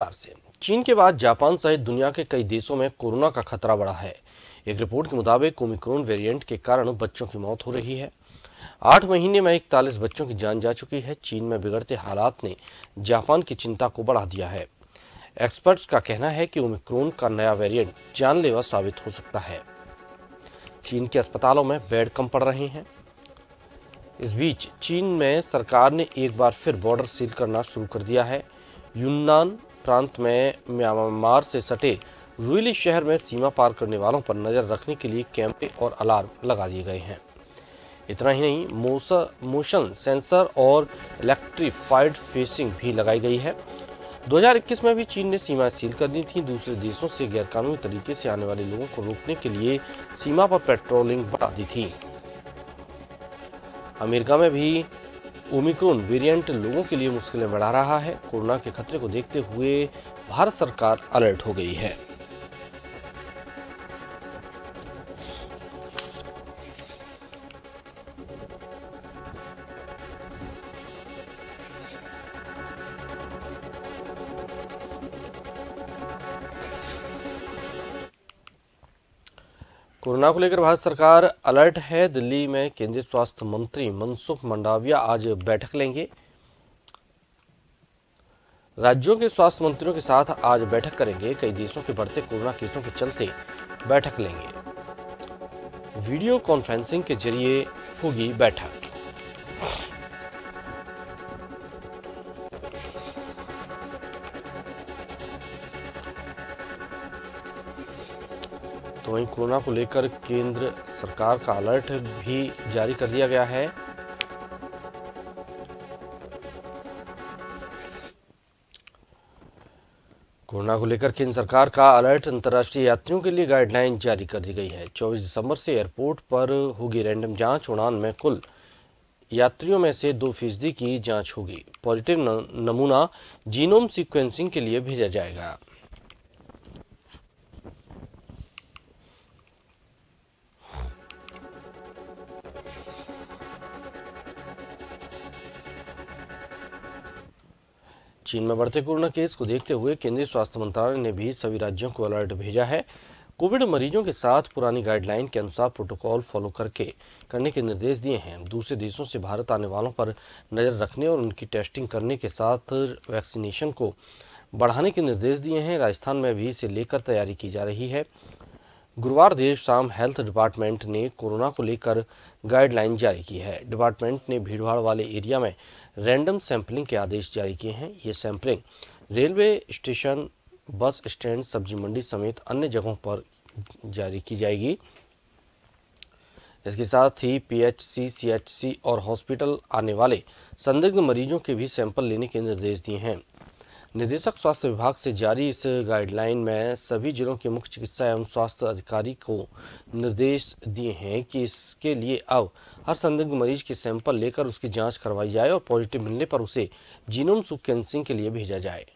विस्तार से। चीन के बाद जापान सहित दुनिया के कई देशों में कोरोना का खतरा बढ़ा है। एक रिपोर्ट के मुताबिक ओमिक्रॉन वेरिएंट के कारण बच्चों की मौत हो रही है। 8 महीने में 41 बच्चों की जान जा चुकी है। चीन में बिगड़ते हालात ने जापान की चिंता को बढ़ा दिया है। एक्सपर्ट्स का कहना है कि ओमिक्रॉन का नया वेरिएंट जानलेवा साबित हो सकता है। चीन के अस्पतालों में बेड कम पड़ रहे हैं। इस बीच चीन में सरकार ने एक बार फिर बॉर्डर सील करना शुरू कर दिया है। यूनान प्रांत में म्यांमार से सटे रुइली शहर में सीमा पार करने वालों पर नजर रखने के लिए कैमरे और अलार्म लगा दिए गए हैं। इतना ही नहीं, मोशन सेंसर और इलेक्ट्रीफाइड फेसिंग भी लगाई गई है। 2021 में भी चीन ने सीमाएं सील कर दी थी। दूसरे देशों से गैरकानूनी तरीके से आने वाले लोगों को रोकने के लिए सीमा पर पेट्रोलिंग बढ़ा दी थी। अमेरिका में भी ओमिक्रॉन वेरिएंट लोगों के लिए मुश्किलें बढ़ा रहा है। कोरोना के खतरे को देखते हुए भारत सरकार अलर्ट हो गई है। कोरोना को लेकर भारत सरकार अलर्ट है। दिल्ली में केंद्रीय स्वास्थ्य मंत्री मनसुख मंडाविया आज बैठक लेंगे। राज्यों के स्वास्थ्य मंत्रियों के साथ आज बैठक करेंगे। कई देशों के बढ़ते कोरोना केसों के चलते बैठक लेंगे। वीडियो कॉन्फ्रेंसिंग के जरिए होगी बैठक। तो वहीं कोरोना को लेकर केंद्र सरकार का अलर्ट भी जारी कर दिया गया है। कोरोना को लेकर केंद्र सरकार का अलर्ट। अंतर्राष्ट्रीय यात्रियों के लिए गाइडलाइन जारी कर दी गई है। 24 दिसंबर से एयरपोर्ट पर होगी रैंडम जांच। उड़ान में कुल यात्रियों में से 2% की जांच होगी। पॉजिटिव नमूना जीनोम सीक्वेंसिंग के लिए भेजा जाएगा। चीन में बढ़ते कोरोना केस को देखते हुए केंद्रीय स्वास्थ्य मंत्रालय ने भी सभी राज्यों को अलर्ट भेजा है। कोविड मरीजों के साथ पुरानी गाइडलाइन के अनुसार प्रोटोकॉल फॉलो करने के निर्देश दिए हैं। दूसरे देशों से भारत आने वालों पर नजर रखने और उनकी टेस्टिंग करने के साथ वैक्सीनेशन को बढ़ाने के निर्देश दिए हैं। राजस्थान में भी इसे लेकर तैयारी की जा रही है। गुरुवार देर शाम हेल्थ डिपार्टमेंट ने कोरोना को लेकर गाइडलाइन जारी की है। डिपार्टमेंट ने भीड़भाड़ वाले एरिया में रैंडम सैंपलिंग के आदेश जारी किए हैं। ये sampling railway station, bus stand, सब्जी मंडी समेत अन्य जगहों पर जारी की जाएगी। इसके साथ ही पीएचसी, सीएचसी और हॉस्पिटल आने वाले संदिग्ध मरीजों के भी सैंपल लेने के निर्देश दिए हैं। निदेशक स्वास्थ्य विभाग से जारी इस गाइडलाइन में सभी जिलों के मुख्य चिकित्सा एवं स्वास्थ्य अधिकारी को निर्देश दिए हैं कि इसके लिए अब हर संदिग्ध मरीज के सैंपल लेकर उसकी जांच करवाई जाए और पॉजिटिव मिलने पर उसे जीनोम सीक्वेंसिंग के लिए भेजा जाए।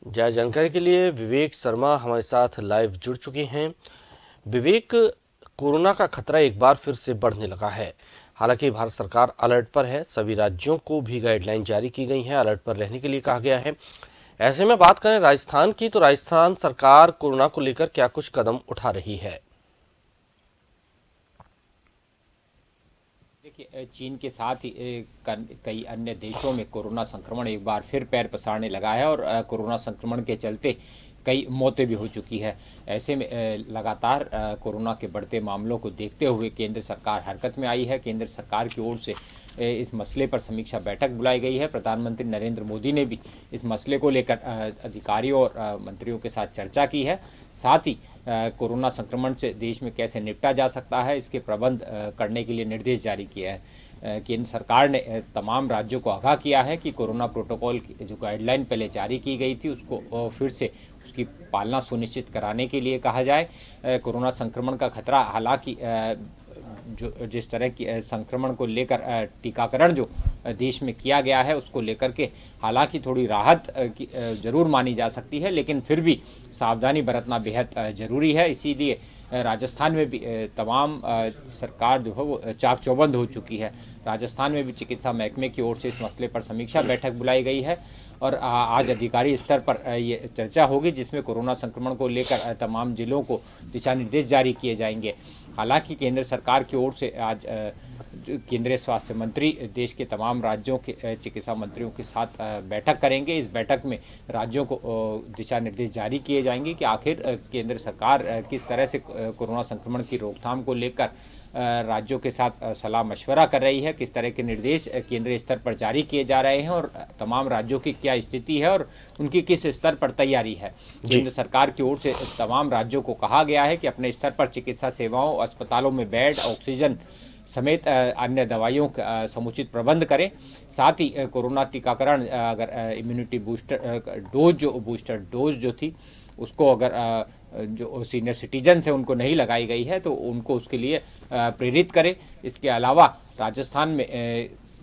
ज्यादा जानकारी के लिए विवेक शर्मा हमारे साथ लाइव जुड़ चुके हैं। विवेक, कोरोना का खतरा एक बार फिर से बढ़ने लगा है। हालांकि भारत सरकार अलर्ट पर है। सभी राज्यों को भी गाइडलाइन जारी की गई है, अलर्ट पर रहने के लिए कहा गया है। ऐसे में बात करें राजस्थान की, तो राजस्थान सरकार कोरोना को लेकर क्या कुछ कदम उठा रही है? देखिए, चीन के साथ ही कई अन्य देशों में कोरोना संक्रमण एक बार फिर पैर पसारने लगा है और कोरोना संक्रमण के चलते कई मौतें भी हो चुकी है। ऐसे में लगातार कोरोना के बढ़ते मामलों को देखते हुए केंद्र सरकार हरकत में आई है। केंद्र सरकार की ओर से इस मसले पर समीक्षा बैठक बुलाई गई है। प्रधानमंत्री नरेंद्र मोदी ने भी इस मसले को लेकर अधिकारियों और मंत्रियों के साथ चर्चा की है। साथ ही कोरोना संक्रमण से देश में कैसे निपटा जा सकता है, इसके प्रबंध करने के लिए निर्देश जारी किया है। केंद्र सरकार ने तमाम राज्यों को आगाह किया है कि कोरोना प्रोटोकॉल की जो गाइडलाइन पहले जारी की गई थी उसको फिर से उसकी पालना सुनिश्चित कराने के लिए कहा जाए। कोरोना संक्रमण का खतरा हालांकि जो जिस तरह की संक्रमण को लेकर टीकाकरण जो देश में किया गया है उसको लेकर के हालांकि थोड़ी राहत जरूर मानी जा सकती है, लेकिन फिर भी सावधानी बरतना बेहद ज़रूरी है। इसीलिए राजस्थान में भी तमाम सरकार जो है वो चाक चौबंद हो चुकी है। राजस्थान में भी चिकित्सा महकमे की ओर से इस मसले पर समीक्षा बैठक बुलाई गई है और आज अधिकारी स्तर पर ये चर्चा होगी, जिसमें कोरोना संक्रमण को लेकर तमाम जिलों को दिशा निर्देश जारी किए जाएंगे। हालांकि केंद्र सरकार की ओर से आज केंद्रीय स्वास्थ्य मंत्री देश के तमाम राज्यों के चिकित्सा मंत्रियों के साथ बैठक करेंगे। इस बैठक में राज्यों को दिशा निर्देश जारी किए जाएंगे कि आखिर केंद्र सरकार किस तरह से कोरोना संक्रमण की रोकथाम को लेकर राज्यों के साथ सलाह मशवरा कर रही है, किस तरह के निर्देश केंद्रीय स्तर पर जारी किए जा रहे हैं और तमाम राज्यों की क्या स्थिति है और उनकी किस स्तर पर तैयारी है। केंद्र सरकार की ओर से तमाम राज्यों को कहा गया है कि अपने स्तर पर चिकित्सा सेवाओं, अस्पतालों में बेड, ऑक्सीजन समेत अन्य दवाइयों का समुचित प्रबंध करें। साथ ही कोरोना टीकाकरण अगर इम्यूनिटी बूस्टर डोज जो थी उसको अगर जो सीनियर सिटीजन है उनको नहीं लगाई गई है तो उनको उसके लिए प्रेरित करें। इसके अलावा राजस्थान में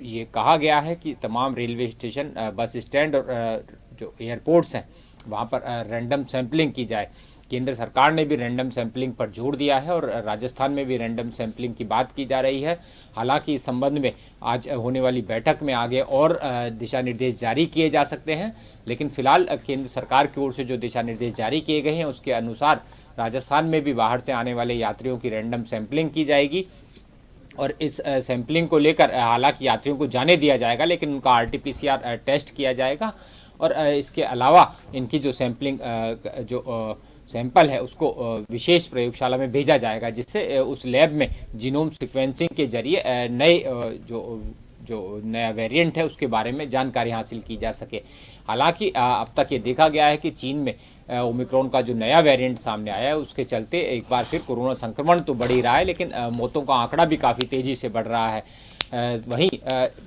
ये कहा गया है कि तमाम रेलवे स्टेशन, बस स्टैंड और जो एयरपोर्ट्स हैं वहाँ पर रैंडम सैंपलिंग की जाए। केंद्र सरकार ने भी रैंडम सैंपलिंग पर जोर दिया है और राजस्थान में भी रैंडम सैंपलिंग की बात की जा रही है। हालांकि इस संबंध में आज होने वाली बैठक में आगे और दिशा निर्देश जारी किए जा सकते हैं, लेकिन फिलहाल केंद्र सरकार की ओर से जो दिशा निर्देश जारी किए गए हैं उसके अनुसार राजस्थान में भी बाहर से आने वाले यात्रियों की रैंडम सैंपलिंग की जाएगी और इस सैंपलिंग को लेकर हालांकि यात्रियों को जाने दिया जाएगा, लेकिन उनका RT-PCR टेस्ट किया जाएगा और इसके अलावा इनकी जो सैंपलिंग सैंपल है उसको विशेष प्रयोगशाला में भेजा जाएगा, जिससे उस लैब में जीनोम सीक्वेंसिंग के जरिए नए जो नया वेरिएंट है उसके बारे में जानकारी हासिल की जा सके। हालांकि अब तक ये देखा गया है कि चीन में ओमिक्रॉन का जो नया वेरिएंट सामने आया है उसके चलते एक बार फिर कोरोना संक्रमण तो बढ़ ही रहा है, लेकिन मौतों का आंकड़ा भी काफ़ी तेज़ी से बढ़ रहा है। वहीं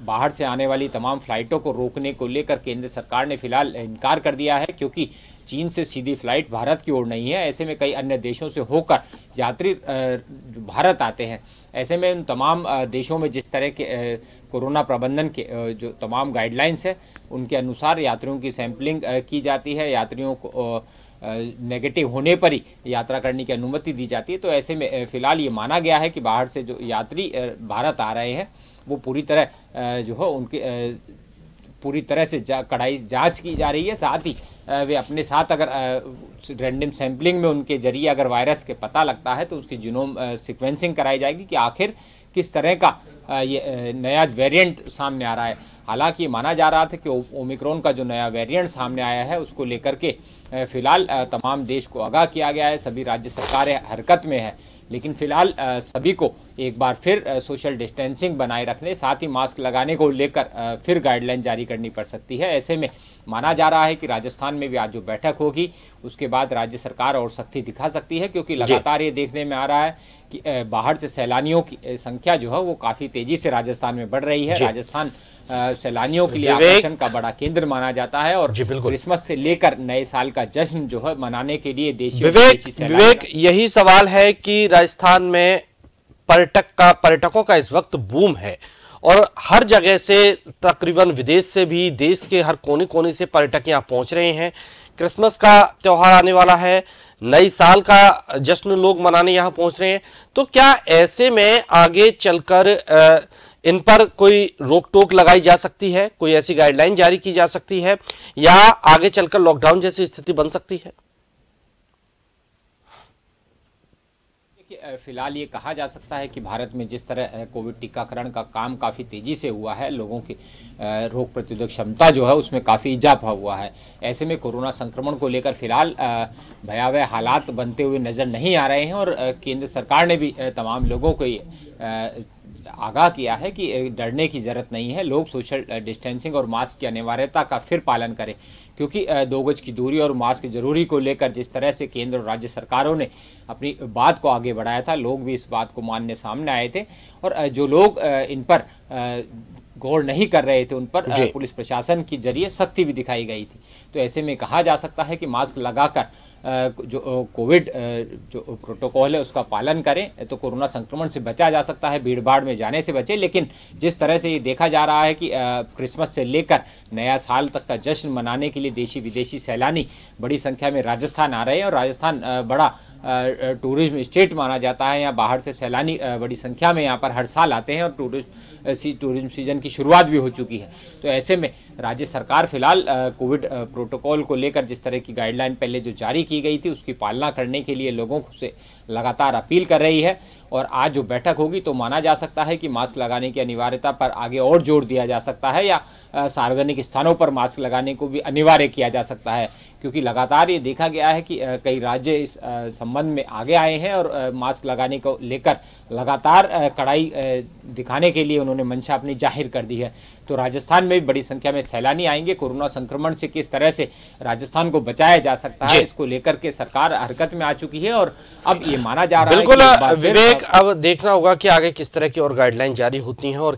बाहर से आने वाली तमाम फ्लाइटों को रोकने को लेकर केंद्र सरकार ने फिलहाल इनकार कर दिया है, क्योंकि चीन से सीधी फ्लाइट भारत की ओर नहीं है। ऐसे में कई अन्य देशों से होकर यात्री भारत आते हैं। ऐसे में उन तमाम देशों में जिस तरह के कोरोना प्रबंधन के जो तमाम गाइडलाइंस है उनके अनुसार यात्रियों की सैंपलिंग की जाती है, यात्रियों को नेगेटिव होने पर ही यात्रा करने की अनुमति दी जाती है। तो ऐसे में फिलहाल ये माना गया है कि बाहर से जो यात्री भारत आ रहे हैं वो पूरी तरह जो है उनके पूरी तरह से कड़ाई जांच की जा रही है। साथ ही वे अपने साथ अगर रैंडम सैंपलिंग में उनके जरिए अगर वायरस के पता लगता है तो उसकी जीनोम सीक्वेंसिंग कराई जाएगी कि आखिर किस तरह का ये नया वेरिएंट सामने आ रहा है। हालांकि माना जा रहा था कि ओमिक्रॉन का जो नया वेरिएंट सामने आया है उसको लेकर के फिलहाल तमाम देश को आगाह किया गया है, सभी राज्य सरकारें हरकत में है, लेकिन फिलहाल सभी को एक बार फिर सोशल डिस्टेंसिंग बनाए रखने, साथ ही मास्क लगाने को लेकर फिर गाइडलाइन जारी करनी पड़ सकती है। ऐसे में माना जा रहा है कि राजस्थान में भी आज जो बैठक होगी उसके बाद राज्य सरकार और सख्ती दिखा सकती है, क्योंकि लगातार ये देखने में आ रहा है कि बाहर से सैलानियों की संख्या जो है वो काफ़ी तेज़ी से राजस्थान में बढ़ रही है। राजस्थान सैलानियों के लिए आकर्षण का बड़ा केंद्र माना जाता है और क्रिसमस से लेकर नए साल का जश्न जो है मनाने के लिए विवेक यही सवाल है कि राजस्थान में पर्यटकों का इस वक्त बूम है और हर जगह से तकरीबन विदेश से भी देश के हर कोने कोने से पर्यटक यहाँ पहुंच रहे हैं। क्रिसमस का त्योहार आने वाला है, नई साल का जश्न लोग मनाने यहाँ पहुंच रहे हैं, तो क्या ऐसे में आगे चलकर इन पर कोई रोक टोक लगाई जा सकती है, कोई ऐसी गाइडलाइन जारी की जा सकती है या आगे चलकर लॉकडाउन जैसी स्थिति बन सकती है? फिलहाल ये कहा जा सकता है कि भारत में जिस तरह कोविड टीकाकरण का काम काफ़ी तेज़ी से हुआ है, लोगों की रोग प्रतिरोधक क्षमता जो है उसमें काफ़ी इजाफा हुआ है। ऐसे में कोरोना संक्रमण को लेकर फिलहाल भयावह हालात बनते हुए नज़र नहीं आ रहे हैं और केंद्र सरकार ने भी तमाम लोगों को आगाह किया है कि डरने की ज़रूरत नहीं है, लोग सोशल डिस्टेंसिंग और मास्क की अनिवार्यता का फिर पालन करें, क्योंकि 2 गज की दूरी और मास्क जरूरी को लेकर जिस तरह से केंद्र और राज्य सरकारों ने अपनी बात को आगे बढ़ाया था, लोग भी इस बात को मानने सामने आए थे और जो लोग इन पर गौर नहीं कर रहे थे उन पर पुलिस प्रशासन के जरिए सख्ती भी दिखाई गई थी। तो ऐसे में कहा जा सकता है कि मास्क लगाकर जो कोविड जो प्रोटोकॉल है उसका पालन करें तो कोरोना संक्रमण से बचा जा सकता है, भीड़ भाड़ में जाने से बचे। लेकिन जिस तरह से ये देखा जा रहा है कि क्रिसमस से लेकर नया साल तक का जश्न मनाने के लिए देशी विदेशी सैलानी बड़ी संख्या में राजस्थान आ रहे हैं और राजस्थान बड़ा टूरिज्म स्टेट माना जाता है। यहाँ बाहर से सैलानी बड़ी संख्या में यहाँ पर हर साल आते हैं और टूरिज्म सीजन की शुरुआत भी हो चुकी है। तो ऐसे में राज्य सरकार फिलहाल कोविड प्रोटोकॉल को लेकर जिस तरह की गाइडलाइन पहले जो जारी की गई थी उसकी पालना करने के लिए लोगों से लगातार अपील कर रही है। और आज जो बैठक होगी तो माना जा सकता है कि मास्क लगाने की अनिवार्यता पर आगे और जोर दिया जा सकता है या सार्वजनिक स्थानों पर मास्क लगाने को भी अनिवार्य किया जा सकता है, क्योंकि लगातार ये देखा गया है कि कई राज्य इस संबंध में आगे आए हैं और मास्क लगाने को लेकर लगातार कड़ाई दिखाने के लिए उन्होंने मंशा अपनी जाहिर कर दी है। तो राजस्थान में भी बड़ी संख्या में सैलानी आएंगे। कोरोना संक्रमण से किस तरह से राजस्थान को बचाया जा सकता है इसको लेकर के सरकार हरकत में आ चुकी है और अब ये माना जा रहा है कि बिल्कुल विवेक, अब देखना होगा कि आगे किस तरह की और गाइडलाइन जारी होती हैं और